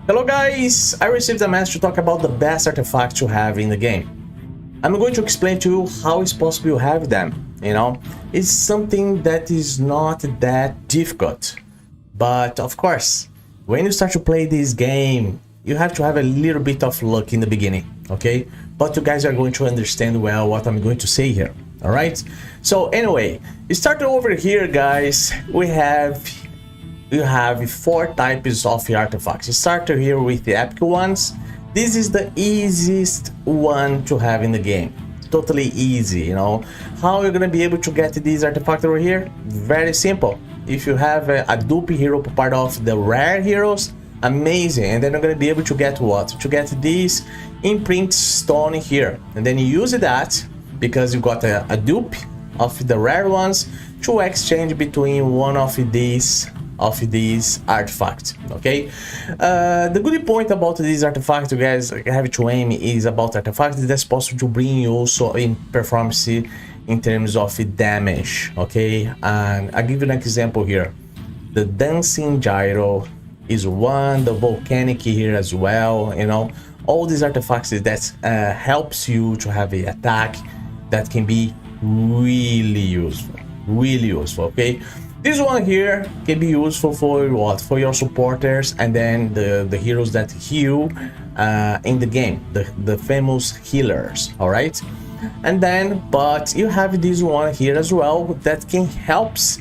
Hello guys, I received a message to talk about the best artifacts to have in the game. I'm going to explain to you how it's possible to have them, It's something that is not that difficult. But of course, when you start to play this game, you have to have a little bit of luck in the beginning, okay? But you guys are going to understand well what I'm going to say here, alright? So anyway, start over here guys, you have 4 types of artifacts. You start here with the epic ones. This is the easiest one to have in the game. Totally easy, How you're gonna be able to get this artifact over here? Very simple. If you have a dupe hero part of the rare heroes, amazing. And then you're gonna be able to get what? To get this imprint stone here. And then you use that because you got a dupe of the rare ones to exchange between one of these artifacts, okay? The good point about this artifact you guys have to aim is about artifacts that's possible to bring you also in performance in terms of damage, okay? And I'll give you an example here. The dancing gyro is one, the volcanic here as well, all these artifacts that helps you to have an attack that can be really useful, okay? This one here can be useful for what? For your supporters and then the heroes that heal in the game, the famous healers, all right? And then, but you have this one here as well that can helps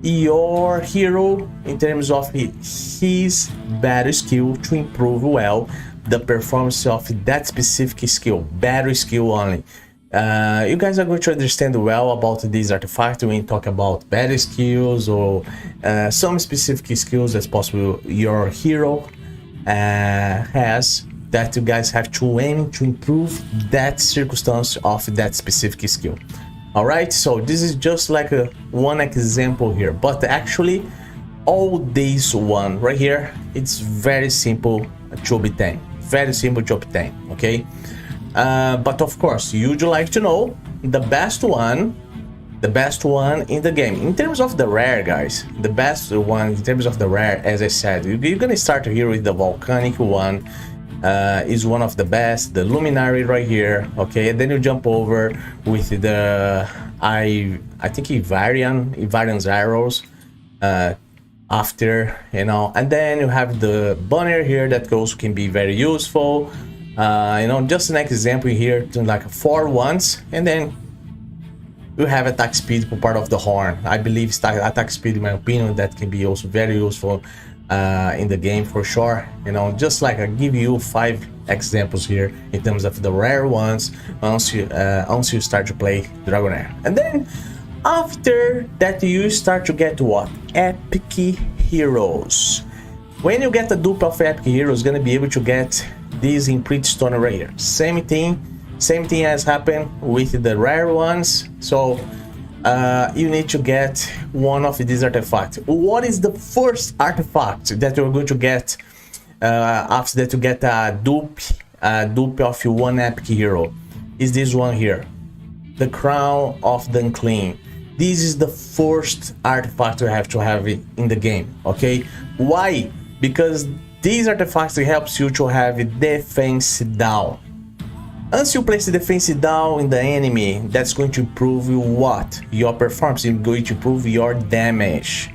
your hero in terms of his battle skill to improve well the performance of that specific skill, battle skill only. You guys are going to understand well about this artifact when you talk about battle skills or some specific skills that's possible your hero has that you guys have to aim to improve that circumstance of that specific skill. Alright, so this is just like one example here, but actually all this one right here, it's very simple to obtain, okay? But of course, you'd like to know the best one in the game. In terms of the rare, guys, the best one in terms of the rare, as I said, you're gonna start here with the volcanic one. Is one of the best, the luminary right here, okay? And then you jump over with the I think Ivarian's arrows after, and then you have the banner here that also can be very useful. Just an example here, to like 4 ones, and then you have attack speed for part of the horn. I believe attack speed, in my opinion, that can be also very useful in the game for sure. Just like I give you 5 examples here in terms of the rare ones once you start to play Dragonheir. And then after that you start to get what? Epic heroes. When you get the dupe of epic heroes, gonna be able to get this imprint stone right here. Same thing as happened with the rare ones. So you need to get one of these artifacts. What is the first artifact that you're going to get after that? You get a dupe of one epic hero. Is this one here, the crown of the unclean. This is the first artifact you have to have it in the game, okay? Why? Because these artifacts helps you to have defense down. Once you place the defense down in the enemy, that's going to improve what? Your performance. It's going to improve your damage,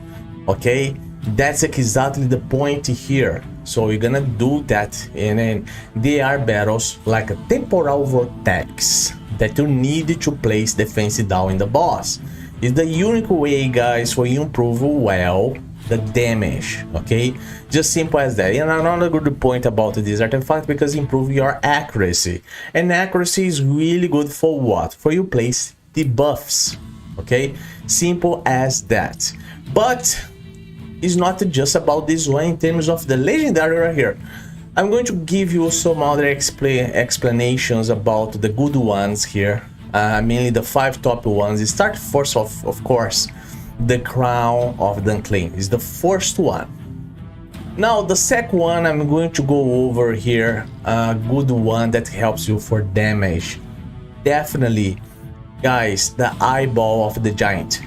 okay? That's exactly the point here. So you're gonna do that, and then there are battles like a temporal vortex that you need to place defense down in the boss. It's the unique way, guys, for you improve well the damage, okay? Just simple as that. And another good point about this artifact, because improve your accuracy, and accuracy is really good for what? For you place the buffs, okay? Simple as that. But it's not just about this one in terms of the legendary right here. I'm going to give you some other explanations about the good ones here, mainly the 5 top ones. Start first of course, the crown of the unclean is the first one. Now the second one I'm going to go over here, a good one that helps you for damage. Definitely, guys, the eyeball of the giant.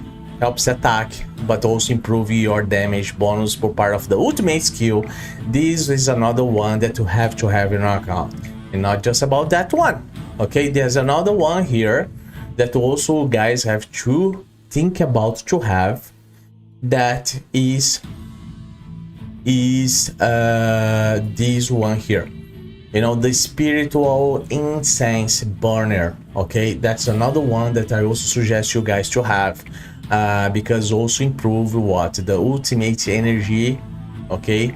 helps attack, but also improve your damage bonus for part of the ultimate skill. This is another one that you have to have in your account, and not just about that one. Okay, there's another one here that also guys have to think about to have, that is this one here, you know, the spiritual incense burner. Okay, that's another one that I also suggest you guys to have, because also improve what, the ultimate energy. Okay,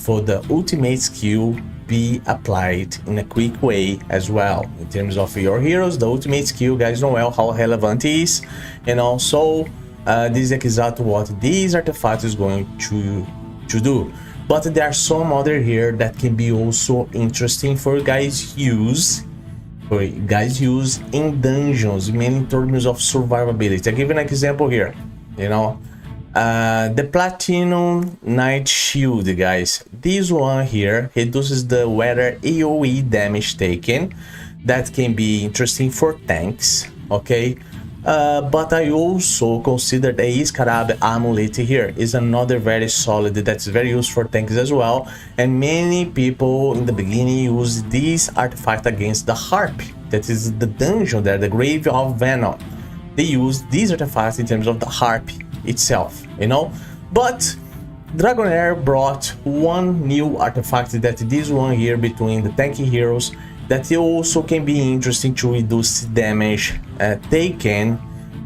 for the ultimate skill be applied in a quick way as well. In terms of your heroes, the ultimate skill, guys know well how relevant it is, and also this is exactly what this artifact is going to do. But there are some other here that can be also interesting for guys use in dungeons, mainly in terms of survivability. I'll give you an example here, you know, the Platinum Knight Shield, guys. This one here reduces the weather AoE damage taken. That can be interesting for tanks, okay? But I also consider the Iskarab amulet here is another very solid, that's very useful for tanks as well. And many people in the beginning use this artifact against the Harpy, that is the dungeon there, the Grave of Venom. They use these artifacts in terms of the Harpy itself, you know. But Dragonheir brought one new artifact, that this one here between the tanky heroes, that also can be interesting to reduce damage taken,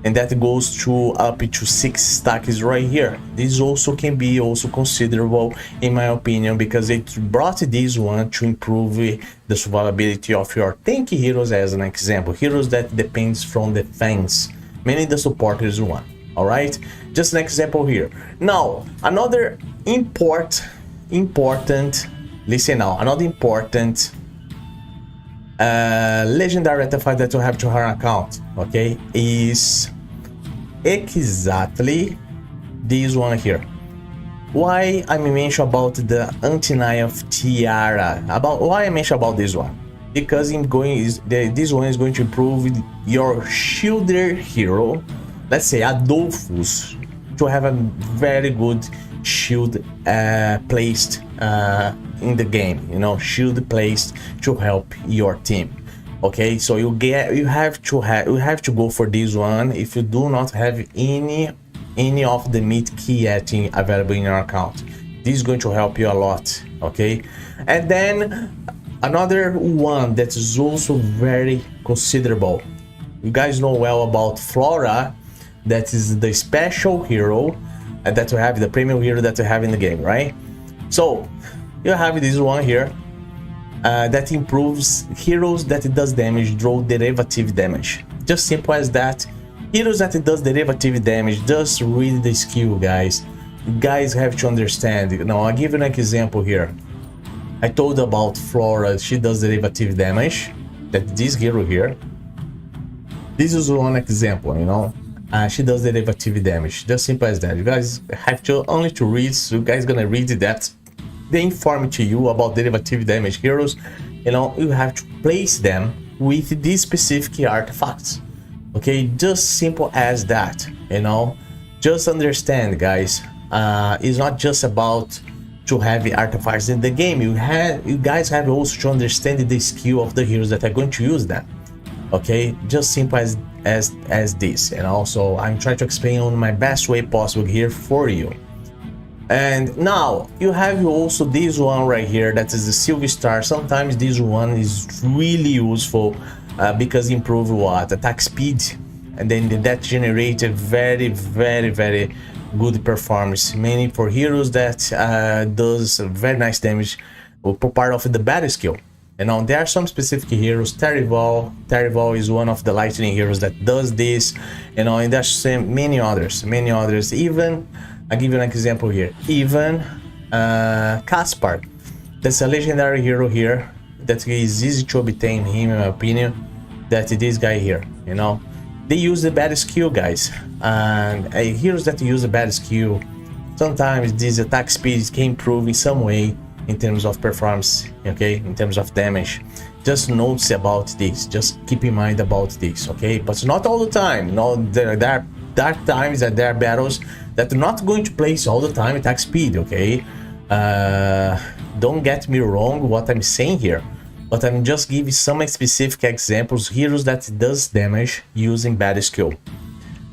and that goes to up to 6 stacks right here. This also can be also considerable in my opinion, because it brought this one to improve the survivability of your tanky heroes. As an example, heroes that depends from defense, mainly the supporters one. All right, just an example here. Now another important legendary artifact that you have to have an account, okay, is exactly this one here. Why I mention about the Anti-Knife Tiara? Why I mention about this one? Because this one is going to improve your shielder hero. Let's say Adolphus, to have a very good shield placed in the game, you know, shield placed to help your team. Okay, so you have to go for this one if you do not have any of the Mythic yet available in your account. This is going to help you a lot. Okay, and then another one that is also very considerable. You guys know well about Flora. That is the special hero that you have, the premium hero that you have in the game, right? So you have this one here that improves heroes that it does damage, draw derivative damage. Just simple as that. Heroes that it does derivative damage, just read the skill, guys. You guys have to understand. You know, I'll give you an example here. I told about Flora, she does derivative damage. That this hero here. This is one example, you know. She does derivative damage, just simple as that. You guys have to only to read, so you guys gonna read that. They inform to you about derivative damage heroes. You know, you have to place them with these specific artifacts. Okay, just simple as that. You know, just understand, guys. It's not just about to have the artifacts in the game. You guys have also to understand the skill of the heroes that are going to use them. Okay, just simple as this, and also I'm trying to explain on my best way possible here for you. And now you have also this one right here, that is the Silver Star. Sometimes this one is really useful because improve what, attack speed, and then that generates a very good performance, mainly for heroes that does very nice damage for part of the battle skill. You know, there are some specific heroes. Terrival is one of the lightning heroes that does this, you know, and there's many others. Even, I'll give you an example here. Even Caspar, that's a legendary hero here that is easy to obtain him, in my opinion. That this guy here, you know, they use the bad skill, guys, and heroes that use the bad skill, sometimes this attack speed can improve in some way in terms of performance, okay, in terms of damage. Just notice about this, just keep in mind about this, okay? But not all the time. No, there are are times that there are battles that are not going to place all the time attack speed, okay? Don't get me wrong what I'm saying here, but I'm just giving some specific examples, heroes that does damage using bad skill,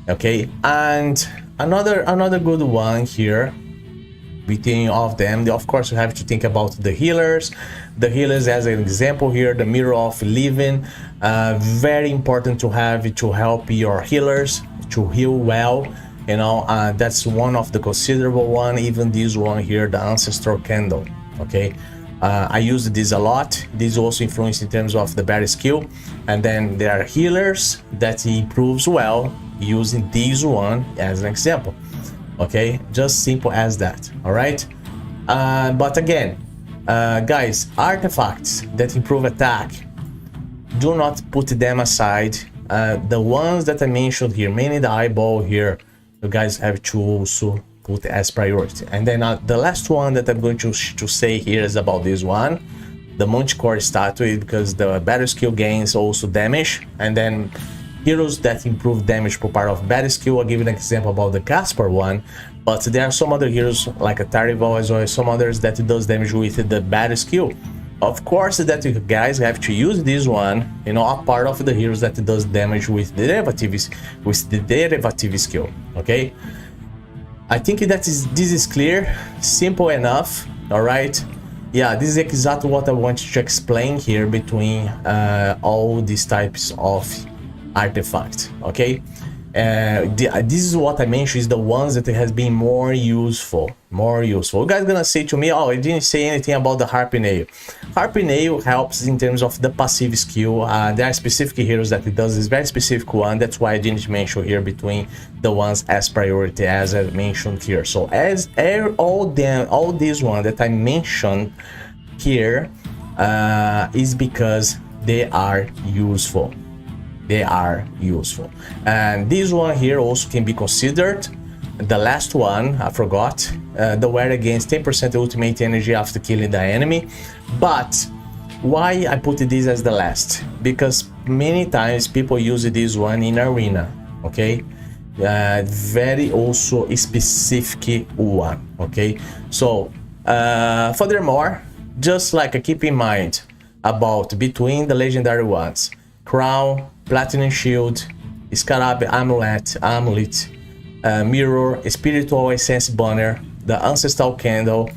okay? And another good one here between all of them, of course you have to think about the healers. The healers as an example here, the Mirror of Living, very important to have to help your healers to heal well, you know. That's one of the considerable one. Even this one here, the Ancestral Candle, okay? I used this a lot. This also influenced in terms of the bad skill. And then there are healers that improves well using this one as an example, okay? Just simple as that. All right, but again, guys, artifacts that improve attack, do not put them aside. The ones that I mentioned here, mainly the eyeball here, you guys have to also put as priority. And then the last one that I'm going to say here is about this one, the Manticore statue, because the better skill gains also damage. And then heroes that improve damage per part of bad skill. I'll give you an example about the Caspar one, but there are some other heroes like a Tarival as well as some others that does damage with the bad skill. Of course that you guys have to use this one, you know, a part of the heroes that does damage with the derivative skill, okay? I think that this is clear, simple enough. All right, yeah, this is exactly what I wanted to explain here between all these types of artifacts, okay? This is what I mentioned is the ones that has been more useful. You guys gonna say to me, oh, I didn't say anything about the Harpinail. Harpinail helps in terms of the passive skill. There are specific heroes that it does this very specific one. That's why I didn't mention here between the ones as priority as I mentioned here. So as all these ones that I mentioned here is because they are useful. They are useful. And this one here also can be considered. The last one, I forgot, the wear against 10% ultimate energy after killing the enemy. But why I put this as the last? Because many times people use this one in arena, okay? Very also specific one, okay? So furthermore, just like keep in mind about between the legendary ones, Crown, Platinum Shield, Scarab Amulet, Mirror, Spiritual Essence Banner, the Ancestral Candle,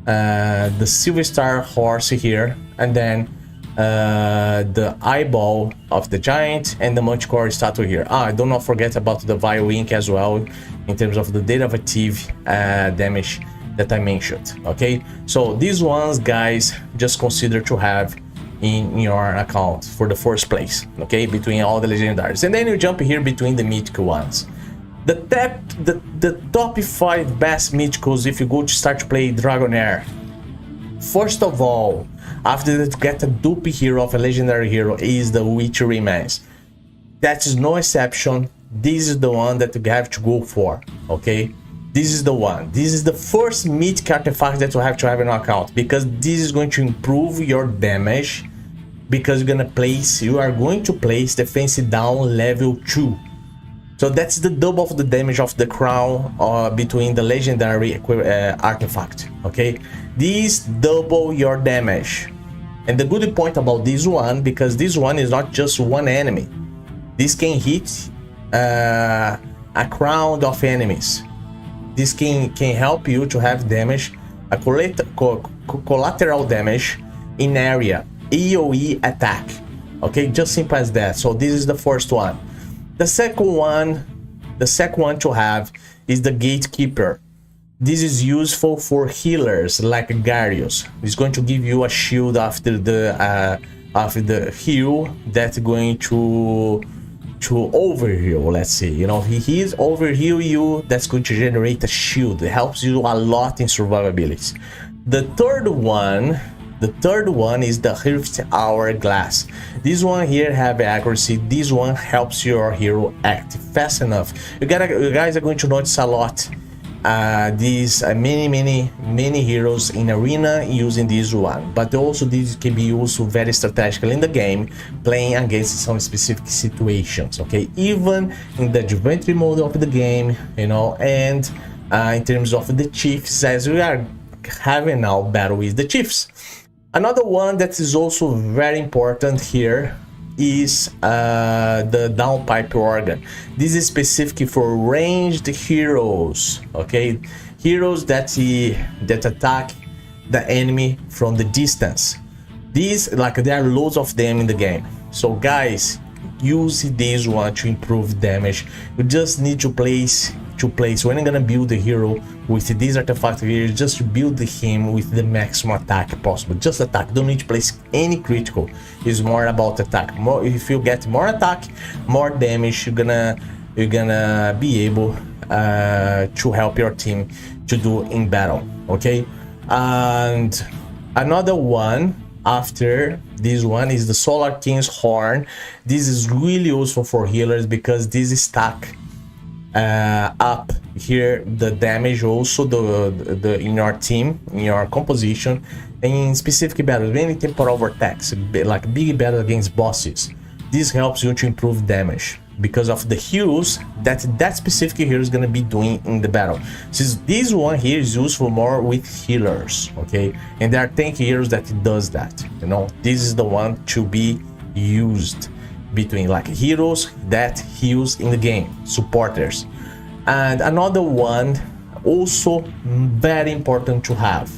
the Silver Star Horse here, and then the Eyeball of the Giant and the Manticore statue here. Do not forget about the Vile Ink as well in terms of the derivative damage that I mentioned, okay? So these ones, guys, just consider to have in your account for the first place, okay, between all the legendaries. And then you jump here between the mythical ones. The top 5 best mythicals if you go to start to play Dragonheir. First of all, after that, to get a dupe hero of a legendary hero is the Witch Remains. That is no exception. This is the one that you have to go for, okay? This is the one. This is the first mythic artifact that you have to have in your account, because this is going to improve your damage, because you are going to place defense down level 2. So that's the double of the damage of the crown between the legendary artifact, okay? This double your damage. And the good point about this one, because this one is not just one enemy. This can hit a crowd of enemies. This can help you to have damage, a collateral damage in area, AoE attack, okay? Just simple as that. So this is the first one. The second one to have is the Gatekeeper. This is useful for healers like Garius. It's going to give you a shield after the heal that's going to overheal, let's say. You know, he is overheal you, that's going to generate a shield. It helps you a lot in survivability. The third one is the Rift Hourglass. This one here have accuracy. This one helps your hero act fast enough. You guys are going to notice a lot these many heroes in arena using this one, but also this can be used very strategically in the game, playing against some specific situations, okay, even in the adventure mode of the game, you know, and in terms of the chiefs, as we are having now battle with the chiefs. Another one that is also very important here is the downpipe organ. This is specific for ranged heroes, okay, heroes that attack the enemy from the distance. These, like, there are loads of them in the game, so guys, use this one to improve damage. You just need to place when you're gonna build the hero with this artifact here, just build him with the maximum attack possible. Just attack, don't need to place any critical. It's more about attack. More, if you get more attack, more damage, you're gonna be able to help your team to do in battle, okay. And another one after this one is the Solar King's Horn. This is really useful for healers because this is stack up here the damage, also the in your team, in your composition, and in specific battles, any temporal vortex, like big battle against bosses. This helps you to improve damage because of the heals that specific hero is gonna be doing in the battle. Since this one here is useful more with healers, okay, and there are tank heroes that does that, you know. This is the one to be used between like heroes that heals in the game, supporters. And another one also very important to have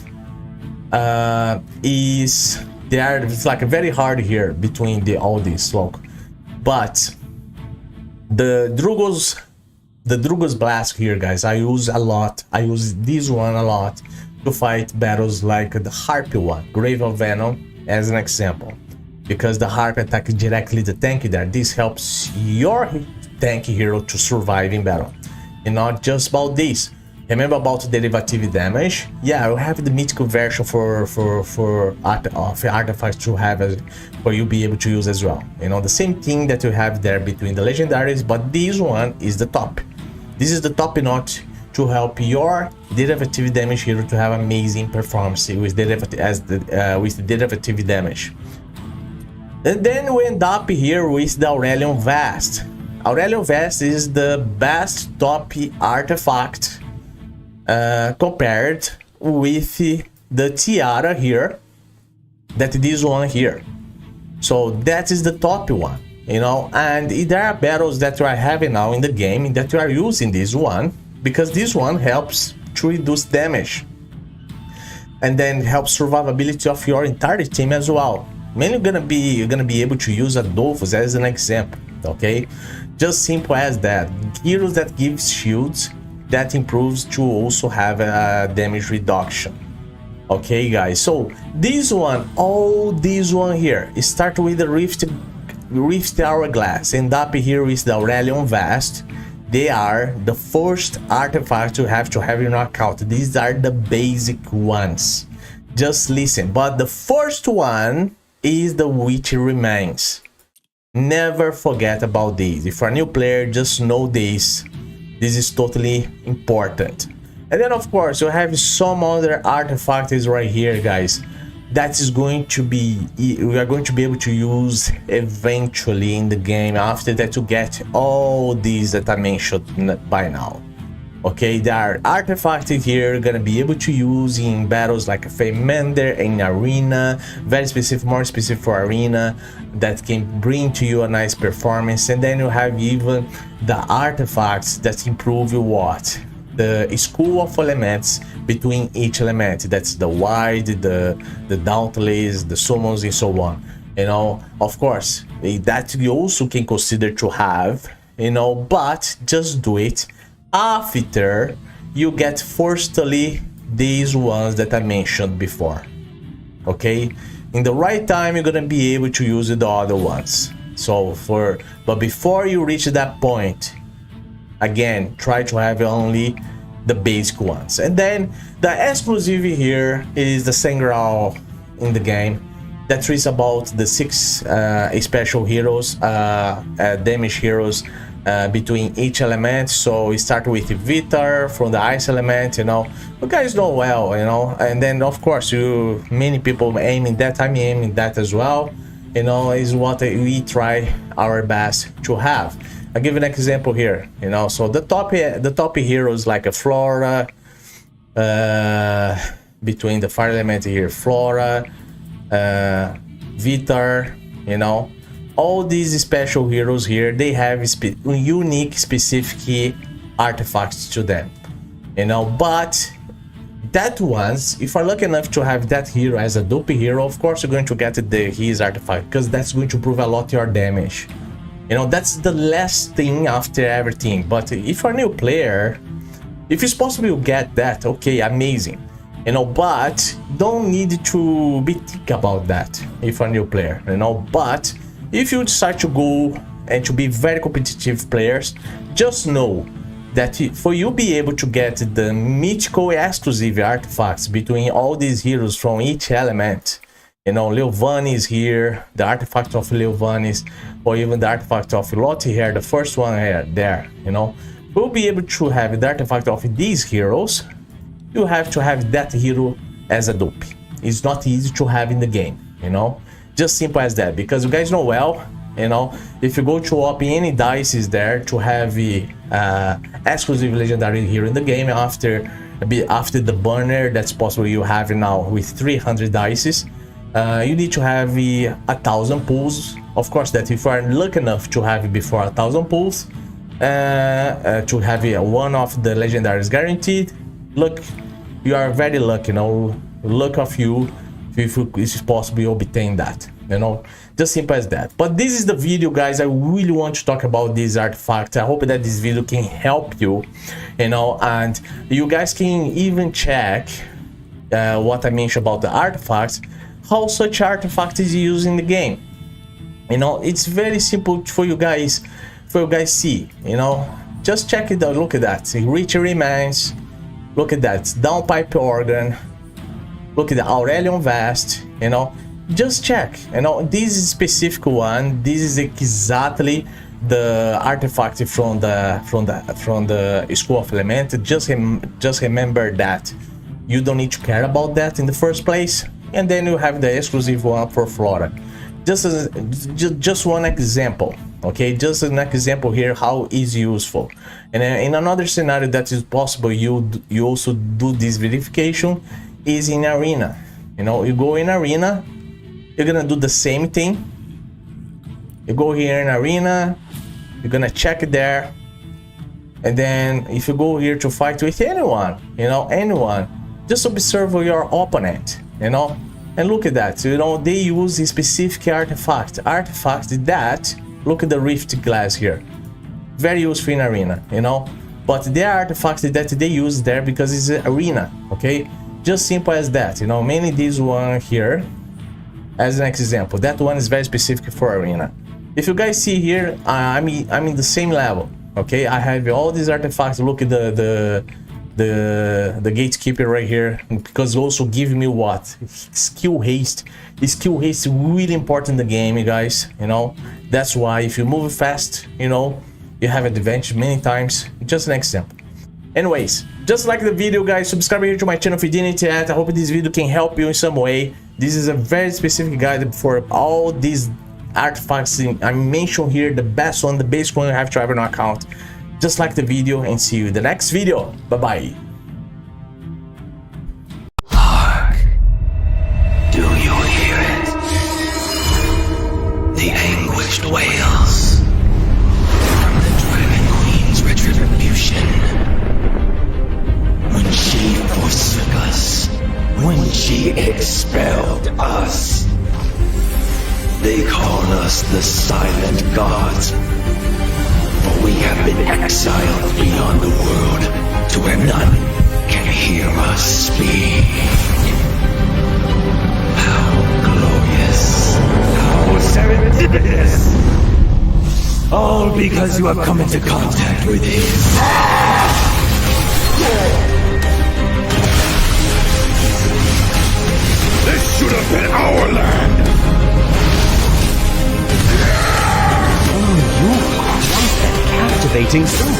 is it's like very hard here between all these, look, but the Drugos Blast here, guys, I use a lot. I use this one a lot to fight battles like the Harpy one, Grave of Venom, as an example, because the harp attacks directly the tank there. This helps your tank hero to survive in battle. And not just about this. Remember about derivative damage? Yeah, I have the mythical version for artifacts to have for you be able to use as well. You know, the same thing that you have there between the legendaries, but this one is the top. This is the top notch to help your derivative damage hero to have amazing performance with derivative damage. And then we end up here with the Aurelion Vast. Aurelion Vast is the best top artifact compared with the Tiara here, that this one here. So that is the top one, you know, and there are battles that you are having now in the game that you are using this one, because this one helps to reduce damage and then helps survivability of your entire team as well. Mainly you're gonna be able to use Adolphus as an example, okay? Just simple as that. Heroes that give shields, that improves to also have a damage reduction. Okay, guys, so this one, this one here, start with the Rift Hourglass, end up here with the Aurelion Vast. They are the first artifact you have to have in your account. These are the basic ones. Just listen, but the first one is the Witch Remains. Never forget about this. If you're a new player, just know this. This is totally important. And then of course you have some other artifacts right here, guys, that is going to be, we are going to be able to use eventually in the game after that to get all these that I mentioned by now. Okay, there are artifacts here gonna be able to use in battles like Feymander in arena, very specific, more specific for arena, that can bring to you a nice performance. And then you have even the artifacts that improve what? The school of elements between each element. That's the wide, the dauntless, the summons, and so on. You know, of course, that you also can consider to have, you know, but just do it after you get firstly these ones that I mentioned before. Okay, in the right time you're gonna be able to use the other ones. So but before you reach that point, again, try to have only the basic ones. And then the exclusive here is the Sangral in the game. That is about the 6 special heroes, damage heroes between each element. So we start with Vitar from the ice element, you know. You guys know well, you know. And then of course many people aiming that. I'm aiming that as well, you know. Is what we try our best to have. I'll give an example here, you know. So the top heroes like a Flora, between the fire element here, Flora, Vitar, you know. All these special heroes here, they have unique specific artifacts to them, you know. But that ones, if you're lucky enough to have that hero as a dupe hero, of course you're going to get his artifact, because that's going to prove a lot your damage, you know. That's the last thing after everything. But if you're a new player, if it's possible you get that, okay, amazing, you know. But don't need to be thick about that if you're a new player, you know. But if you decide to go and to be very competitive players, just know that for you be able to get the mythical exclusive artifacts between all these heroes from each element, you know, Leovanis here, the artifact of Leovanis, or even the artifact of Lottie here, the first one here, there, you know, we'll be able to have the artifact of these heroes. You have to have that hero as a dupe. It's not easy to have in the game, you know. Just simple as that, because you guys know well, you know, if you go to open any dice is there to have exclusive legendary hero in the game after the banner that's possible you have now with 300 dices, you need to have 1,000 pulls. Of course, that if you are lucky enough to have before 1,000 pulls, to have one of the legendaries guaranteed. Look, you are very lucky, you know. Luck of you if it's possible you obtain that, you know. Just simple as that. But this is the video, guys. I really want to talk about this artifact. I hope that this video can help you, you know, and you guys can even check what I mentioned about the artifacts, how such artifact is used in the game. You know, it's very simple for you guys see, you know. Just check it out. Look at that, Rich Remains. Look at that, Downpipe Organ. Look at the Aurelion Vest, you know. Just check, you know, this is specific one. This is exactly the artifact from the School of Element. Just remember that you don't need to care about that in the first place. And then you have the exclusive one for Flora. Just one example, okay? Just an example here how is useful. And in another scenario that is possible, you also do this verification is in arena. You know, you go in arena, you're gonna do the same thing. You go here in arena, you're gonna check it there, and then if you go here to fight with anyone, you know, anyone, just observe your opponent, you know, and look at that. You know, they use a specific artifact that, look at the rift glass here, very useful in arena, you know. But there are artifacts that they use there because it's an arena, okay? Just simple as that, you know. Mainly this one here as an example. That one is very specific for arena. If you guys see here, I'm in the same level, okay? I have all these artifacts. Look at the gatekeeper right here, because also give me what? Skill haste. Skill haste is really important in the game, you guys, you know. That's why if you move fast, you know, you have advantage many times. Just an example. Anyways, just like the video, guys, subscribe here to my channel if you didn't yet. I hope this video can help you in some way. This is a very specific guide for all these artifacts I mentioned here. The best one, the basic one you have to have on your account. Just like the video, and see you in the next video. Bye bye. Hark! Do you hear it? The anguished wails from the Dragon Queen's retribution. When she forsook us, when she expelled us, they call us the Silent Gods. For we have been exiled beyond the world to where none can hear us speak. How glorious, how serendipitous! All because you have come into contact with his. This should have been our land! Oh, you are once that Activating sword.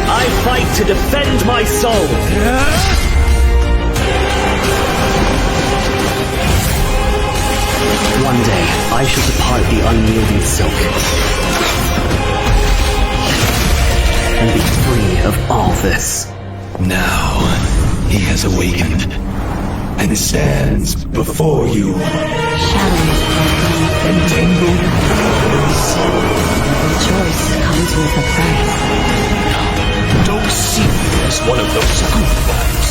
I fight to defend my soul. One day, I shall depart the unyielding silk and be free of all this. Now, he has awakened and stands before you. Shadows Entangled. the choice comes with a price. Don't see me as one of those good ones.